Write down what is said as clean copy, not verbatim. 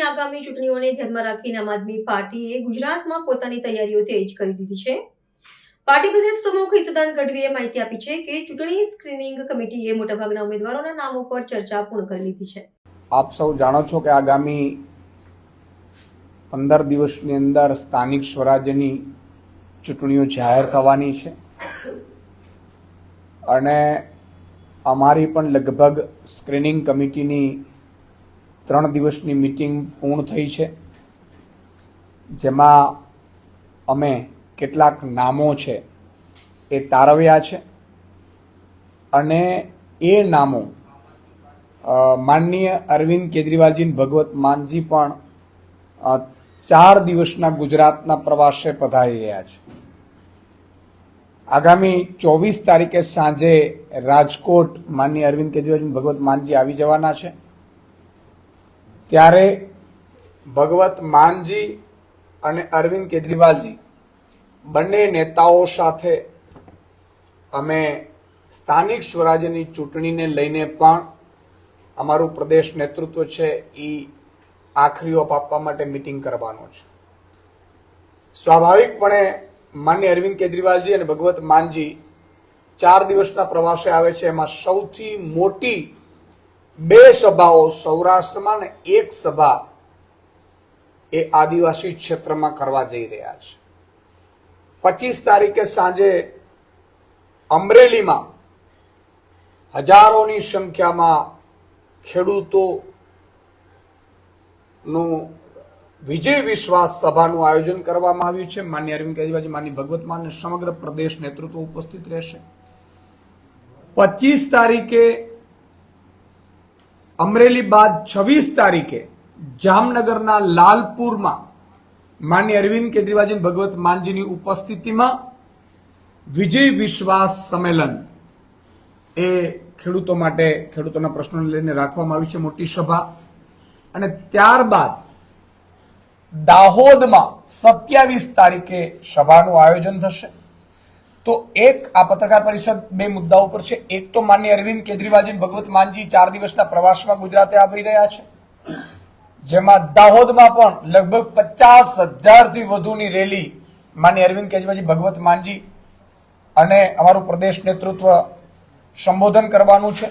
આગામી ચૂંટણીઓને ધ્યાનમાં રાખીને આમ આદમી પાર્ટીએ ગુજરાતમાં પોતાની તૈયારીઓ તેજ કરી દીધી છે. પાર્ટી પ્રદેશ પ્રમુખ ઈસુદાન ગઢવીએ માહિતી આપી છે કે ચૂંટણી સ્ક્રીનિંગ કમિટીએ મોટાભાગના ઉમેદવારોના નામો પર ચર્ચા પૂર્ણ કરી લીધી છે. આપ સૌ જાણો છો કે આગામી 15 દિવસની અંદર સ્થાનિક સ્વરાજ્યની ચૂંટણીઓ જાહેર થવાની છે અને અમારી પણ લગભગ સ્ક્રીનિંગ કમિટીની 3 દિવસની મીટિંગ પૂર્ણ થઈ છે, જેમાં અમે કેટલાક નામો છે એ તારવ્યા છે અને એ નામો માનનીય અરવિંદ કેજરીવાલજી ભગવત માનજી પણ 4 દિવસના ગુજરાતના પ્રવાસે પધારી રહ્યા છે. આગામી 24 તારીખે સાંજે રાજકોટ માનનીય અરવિંદ કેજરીવાલજી ભગવત માનજી આવી જવાના છે. ત્યારે ભગવત માનજી અને અરવિંદ કેજરીવાલજી બંને નેતાઓ સાથે અમે સ્થાનિક સ્વરાજ્યની ચૂંટણીને લઈને પણ અમારું પ્રદેશ નેતૃત્વ છે એ આખરી ઓપ આપવા માટે મીટિંગ કરવાનો છે. સ્વાભાવિકપણે માનનીય અરવિંદ કેજરીવાલજી અને ભગવત માનજી 4 દિવસના પ્રવાસે આવે છે. એમાં સૌથી મોટી 2 સભાઓ સૌરાષ્ટ્રમાં અને 1 સભા એ આદિવાસી ક્ષેત્રમાં કરવા જઈ રહ્યા છે. 25 તારીખે સાંજે અમરેલીમાં હજારોની સંખ્યામાં ખેડૂતોનું વિજય વિશ્વાસ સભાનું આયોજન કરવામાં આવ્યું છે. માનનીય અરવિંદ કેજરીવાલજી, માનની ભગવત માન અને સમગ્ર પ્રદેશ નેતૃત્વ ઉપસ્થિત રહેશે. 25 તારીખે અમરેલી બાદ 26 તારીખે જામનગરના લાલપુરમાં માનનીય અરવિંદ કેજરીવાલજી ભગવત માનજીની ઉપસ્થિતિમાં વિજય વિશ્વાસ સંમેલન એ ખેડૂતો માટે ખેડૂતોના પ્રશ્નોને લઈને રાખવામાં આવી છે, મોટી સભા. અને ત્યારબાદ દાહોદમાં 27 તારીખે સભાનું આયોજન થશે. તો એક આ પત્રકાર પરિષદ 2 મુદ્દાઓ પર છે. એક તો માનનીય અરવિંદ કેજરીવાલજી ભગવત માનજી 4 દિવસના પ્રવાસમાં ગુજરાતે આવી રહ્યા છે, જેમાં દાહોદમાં પણ લગભગ 50,000થી વધુની રેલી માનનીય અરવિંદ કેજરીવાલજી ભગવત માનજી અને અમારું પ્રદેશ નેતૃત્વ સંબોધન કરવાનું છે.